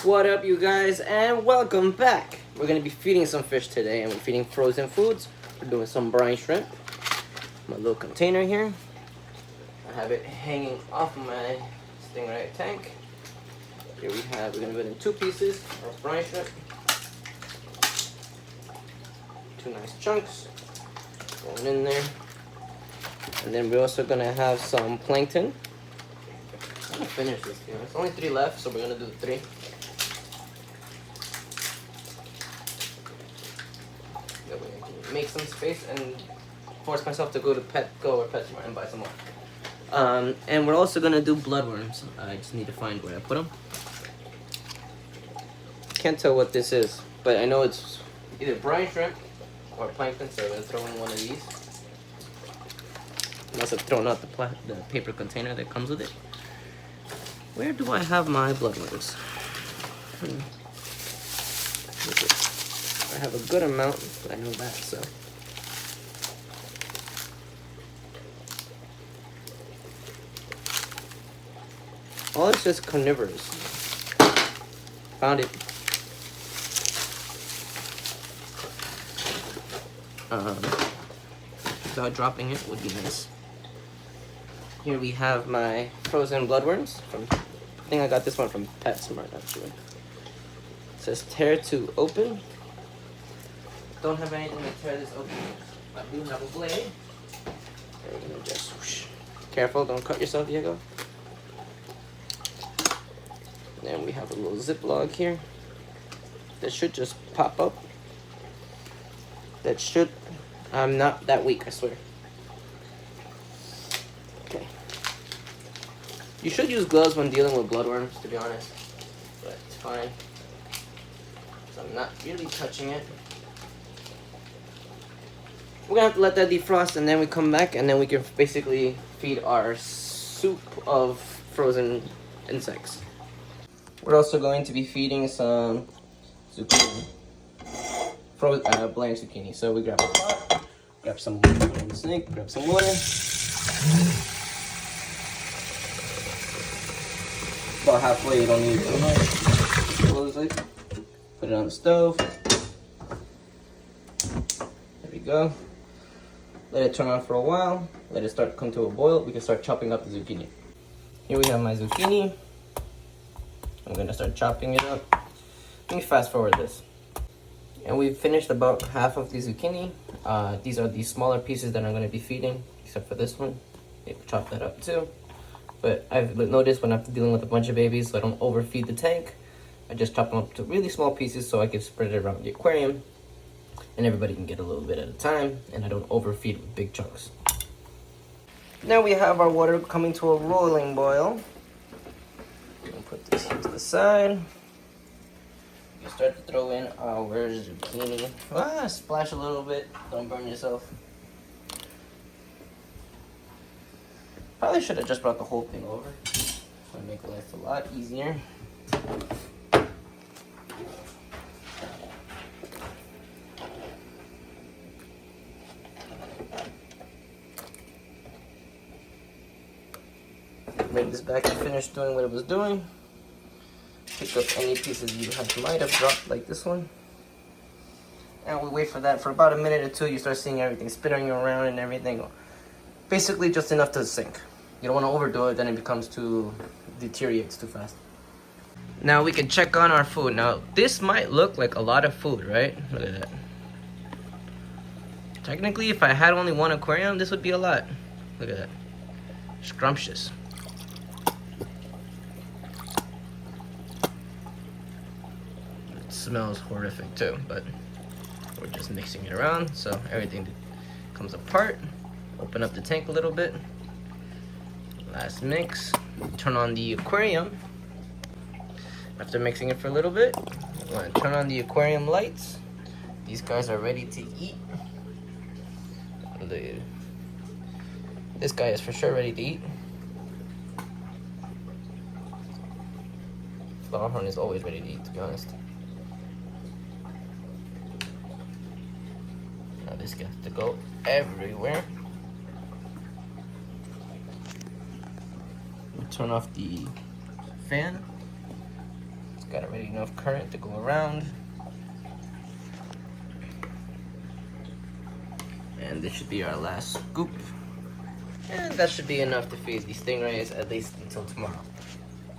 What up, you guys, and welcome back. We're gonna be feeding some fish today, and we're feeding frozen foods. We're doing some brine shrimp. My little container here. I have it hanging off my stingray tank. Here we're gonna put in 2 pieces of brine shrimp. 2 nice chunks going in there. And then we're also gonna have some plankton. I'm gonna finish this here. There's only 3 left, so we're gonna do 3. That way I can make some space and force myself to go to Petco or PetSmart and buy some more. And we're also gonna do bloodworms. I just need to find where I put them. Can't tell what this is, but I know it's either brine shrimp or plankton, so I'm gonna throw in one of these. I must have thrown out the paper container that comes with it. Where do I have my bloodworms? I have a good amount, but I know that, so. Oh, it's just carnivorous. Found it. Without dropping it would be nice. Here we have my frozen bloodworms. I think I got this one from PetSmart, actually. It says tear to open. Don't have anything to tear this open. I do have a blade. We're gonna just whoosh. Careful, don't cut yourself, Diego. And then we have a little Ziploc here. That should just pop up. That should. I'm not that weak, I swear. Okay. You should use gloves when dealing with bloodworms, to be honest. But it's fine. So I'm not really touching it. We're gonna have to let that defrost, and then we come back, and then we can basically feed our soup of frozen insects. We're also going to be feeding some zucchini. Blank zucchini. So we grab a pot, grab some water in the sink, grab some water. About halfway, you don't need too much. Close it, put it on the stove. There we go. Let it turn on for a while. Let it start come to a boil. We can start chopping up the zucchini. Here we have my zucchini. I'm gonna start chopping it up. Let me fast forward this. And we've finished about half of the zucchini. These are the smaller pieces that I'm gonna be feeding, except for this one. Maybe chop that up too. But I've noticed when I'm dealing with a bunch of babies, so I don't overfeed the tank, I just chop them up to really small pieces so I can spread it around the aquarium. And everybody can get a little bit at a time, and I don't overfeed with big chunks. Now we have our water coming to a rolling boil. We'll put this here to the side. You start to throw in our zucchini. Splash a little bit, don't burn yourself. Probably should have just brought the whole thing over. It would make life a lot easier. Bring this back and finish doing what it was doing. Pick up any pieces you might have dropped, like this one. And we wait for that for about a minute or 2. You start seeing everything spinning around and everything. Basically just enough to sink. You don't want to overdo it, then it deteriorates too fast. Now we can check on our food. Now this might look like a lot of food, right? Look at that. Technically, if I had only one aquarium, this would be a lot. Look at that. Scrumptious. Smells horrific too, but we're just mixing it around so everything comes apart. Open up the tank a little bit. Last mix. Turn on the aquarium. After mixing it for a little bit, I'm gonna turn on the aquarium lights. These guys are ready to eat. This guy is for sure ready to eat. Flowerhorn is always ready to eat, to be honest. Now this gets to go everywhere. Turn off the fan. Got already enough current to go around. And this should be our last scoop. And that should be enough to feed these stingrays at least until tomorrow.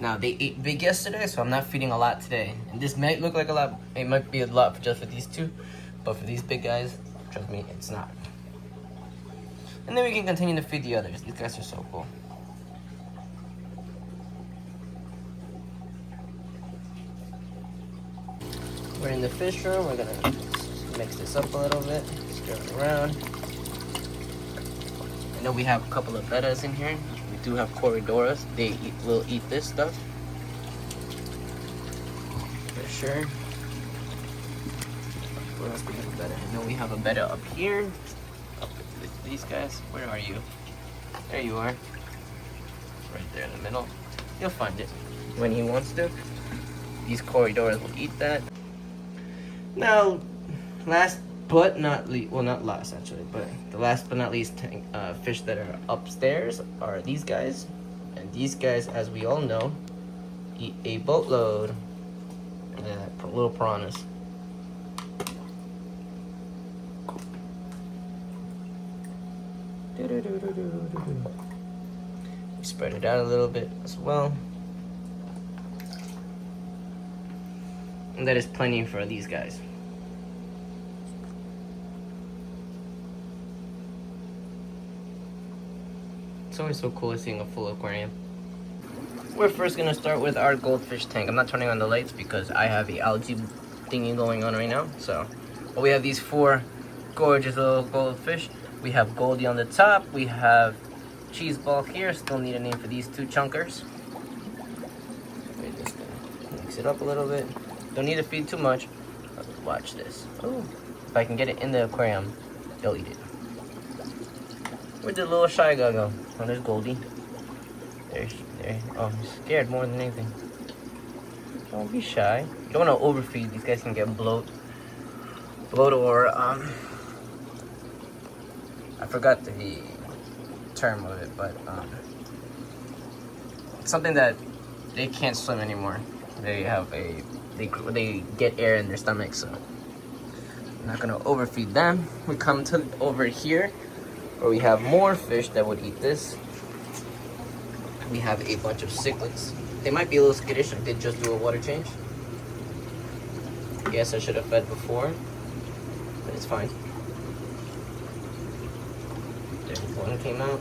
Now, they ate big yesterday, so I'm not feeding a lot today. And this might look like a lot. It might be a lot just for these two. But for these big guys, trust me, it's not. And then we can continue to feed the others. These guys are so cool. We're in the fish room. We're gonna mix this up a little bit, stir it around. I know we have a couple of bettas in here. We do have corys. They will eat this stuff for sure. Where else we have a betta? I know we have a betta up here. Up with these guys. Where are you? There you are. Right there in the middle. You'll find it when he wants to. These corys will eat that. Now, last but not least, well, not last actually, but the last but not least fish that are upstairs are these guys. And these guys, as we all know, eat a boatload. Little piranhas. We spread it out a little bit as well. And that is plenty for these guys. It's always so cool seeing a full aquarium. We're first gonna start with our goldfish tank. I'm not turning on the lights because I have the algae thingy going on right now. So, but we have these 4 gorgeous little goldfish. We have Goldie on the top. We have Cheese Ball here. Still need a name for these 2 chunkers. We're just gonna mix it up a little bit. Don't need to feed too much. Watch this. Oh, if I can get it in the aquarium, they'll eat it. Where'd the little shy guy go? Oh, there's Goldie. There. Oh, he's scared more than anything. Don't be shy. You don't want to overfeed. These guys can get bloat or I forgot the term of it, but it's something that they can't swim anymore. They have they get air in their stomach, so I'm not gonna overfeed them. We come to over here where we have more fish that would eat this. We have a bunch of cichlids. They might be a little skittish. I did just do a water change. Yes, I should have fed before, but it's fine. There's one came out.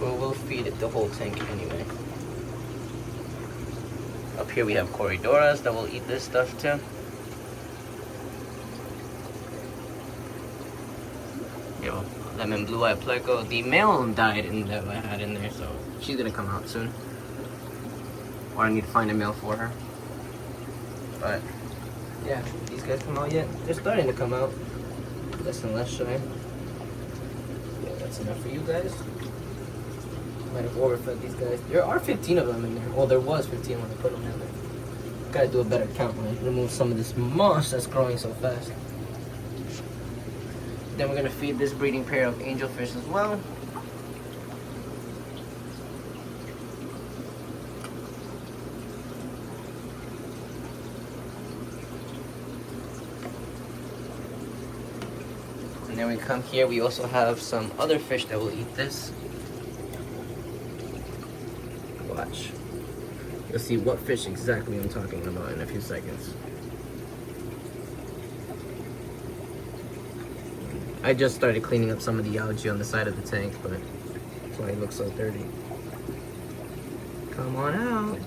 Well, we'll feed it the whole tank anyway. Up here we have corys that will eat this stuff too. Yo, lemon blue-eyed pleco. The male died that I had in there, so she's gonna come out soon. Or I need to find a male for her. But yeah, these guys come out yet? They're starting to come out. Less and less shy. Yeah, that's enough for you guys. Might have overfed these guys. There are 15 of them in there. Well, there was 15 when I put them in there. Gotta do a better count when I remove some of this moss that's growing so fast. Then we're gonna feed this breeding pair of angelfish as well. And then we come here, we also have some other fish that will eat this. Watch. You'll see what fish exactly I'm talking about in a few seconds. I just started cleaning up some of the algae on the side of the tank, but that's why it looks so dirty. Come on out.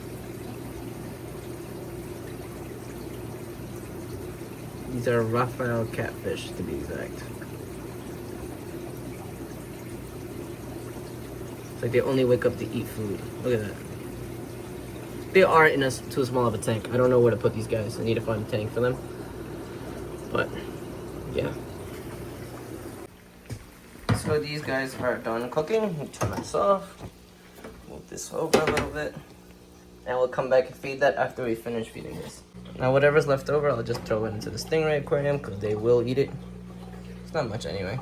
These are Raphael catfish, to be exact. It's like they only wake up to eat food. Look at that. They are in too small of a tank. I don't know where to put these guys. I need to find a tank for them. But, yeah. So these guys are done cooking. We turn this off. Move this over a little bit. And we'll come back and feed that after we finish feeding this. Now whatever's left over, I'll just throw it into the stingray aquarium because they will eat it. It's not much anyway.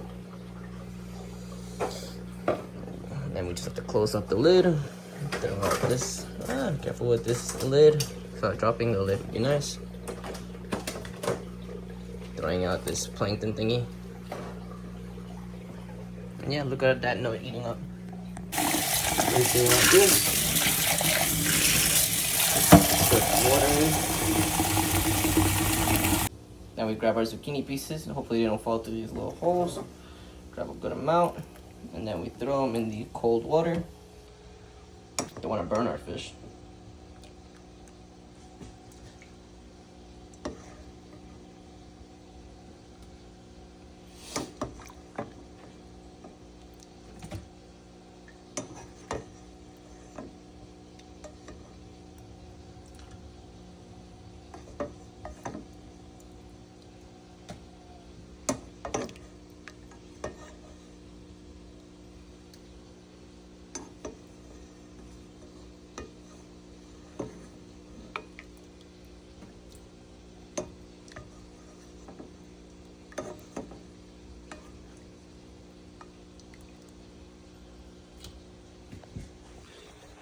And then we just have to close up the lid. Throw out this. Careful with this lid. Without dropping, the lid would be nice. Throwing out this plankton thingy. And yeah, look at that note eating up. Rinsing out this. Put water in. Now we grab our zucchini pieces, and hopefully they don't fall through these little holes. Grab a good amount, and then we throw them in the cold water. Don't want to burn our fish.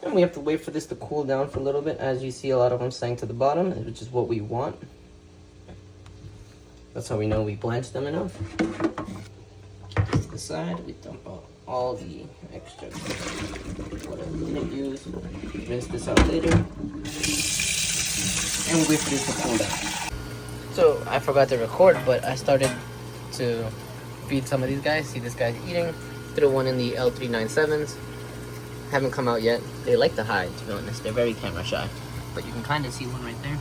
And we have to wait for this to cool down for a little bit. As you see, a lot of them sank to the bottom, which is what we want. That's how we know we blanched them enough. To the side, we dump out all the extra whatever we didn't use. Rinse this out later. And wait for this to cool down. So I forgot to record, but I started to feed some of these guys. See, this guy's eating. Threw one in the L397s. Haven't come out yet. They like to hide, to be honest. They're very camera shy. But you can kind of see one right there.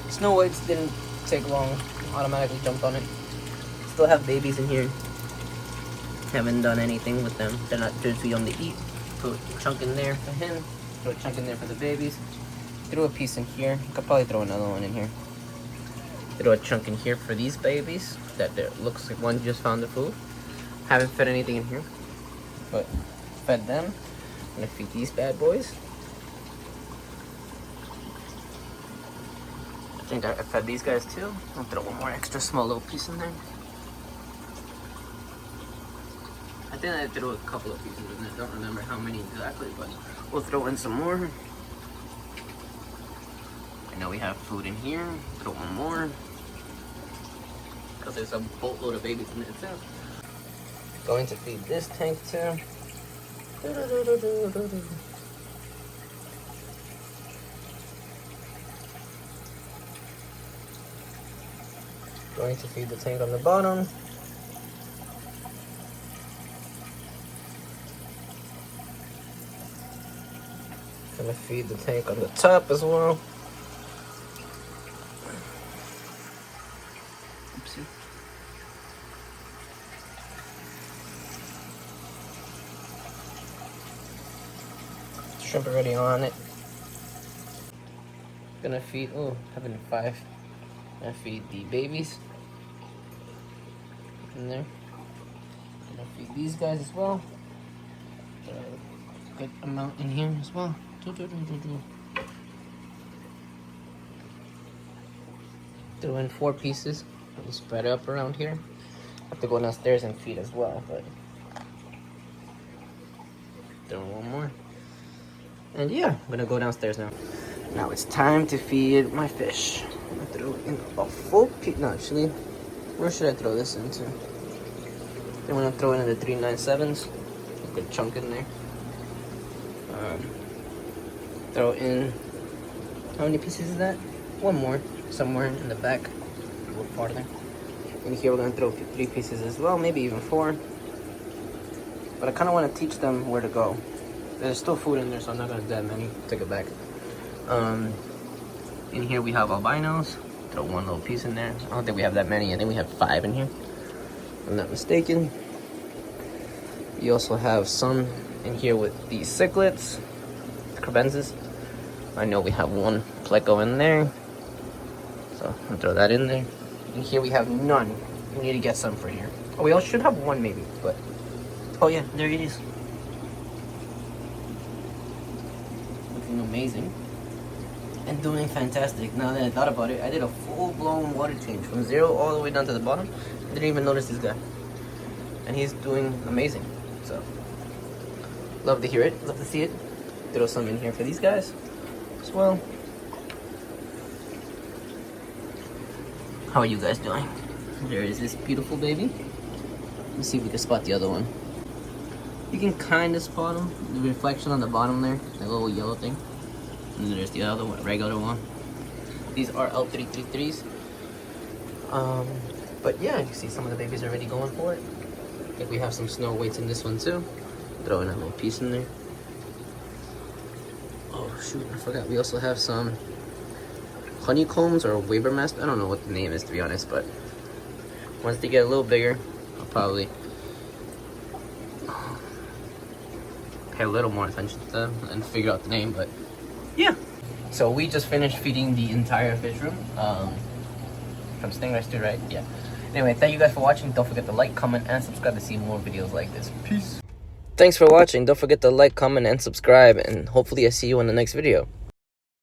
Snow Whites didn't take long. Automatically jumped on it. Still have babies in here. Haven't done anything with them. They're not too young to eat. Throw a chunk in there for him. Throw a chunk in there for the babies. Throw a piece in here. You could probably throw another one in here. Throw a chunk in here for these babies. That there looks like one just found the food. Haven't fed anything in here, but fed them. I'm gonna feed these bad boys. I think I fed these guys too. I'll throw one more extra small little piece in there. I think I threw a couple of pieces in there. I don't remember how many exactly, but we'll throw in some more. I know we have food in here. Throw one more. Because there's a boatload of babies in there too. Going to feed this tank too. Going to feed the tank on the bottom. Gonna feed the tank on the top as well. Oopsie. Shrimp already on it. Gonna feed, having 5. Gonna feed the babies in there. Gonna feed these guys as well. A good amount in here as well. Throw in 4 pieces. We'll spread it up around here. Have to go downstairs and feed as well, but throw one more. And yeah, I'm gonna go downstairs now. Now it's time to feed my fish. I'm gonna throw in a full piece. No, actually, where should I throw this into? I'm gonna throw it in the 397s. A good chunk in there. Throw in, how many pieces is that? One more, somewhere in the back, a little farther. And here we're gonna throw 3 pieces as well, maybe even 4. But I kinda wanna teach them where to go. There's still food in there, so I'm not gonna do that many. Take it back. In here we have albinos. Throw one little piece in there. I don't think we have that many. I think we have 5 in here, if I'm not mistaken. You also have some in here with these cichlids, crebensis. I know we have 1 pleco in there, so I'll throw that in there. And here we have none. We need to get some for here. Oh, we all should have 1 maybe, but oh yeah, there it is. Looking amazing and doing fantastic. Now that I thought about it, I did a full-blown water change from 0 all the way down to the bottom. I didn't even notice this guy, and he's doing amazing. So, love to hear it, love to see it. Throw some in here for these guys as well. How are you guys doing? There is this beautiful baby. Let's see if we can spot the other one. You can kind of spot them. The reflection on the bottom there, that little yellow thing. And then there's the other one, regular one. These are L333s. But yeah, you see some of the babies already going for it. I think we have some snow whites in this one too. Throw in a little piece in there. Oh shoot, I forgot. We also have some honeycombs or Webermast. I don't know what the name is, to be honest, but once they get a little bigger, I'll probably pay a little more attention to them and figure out the name, but yeah. So we just finished feeding the entire fish room. From stingrays too, right? Yeah. Anyway, thank you guys for watching. Don't forget to like, comment, and subscribe to see more videos like this. Peace. Thanks for watching. Don't forget to like, comment, and subscribe, and hopefully I see you in the next video.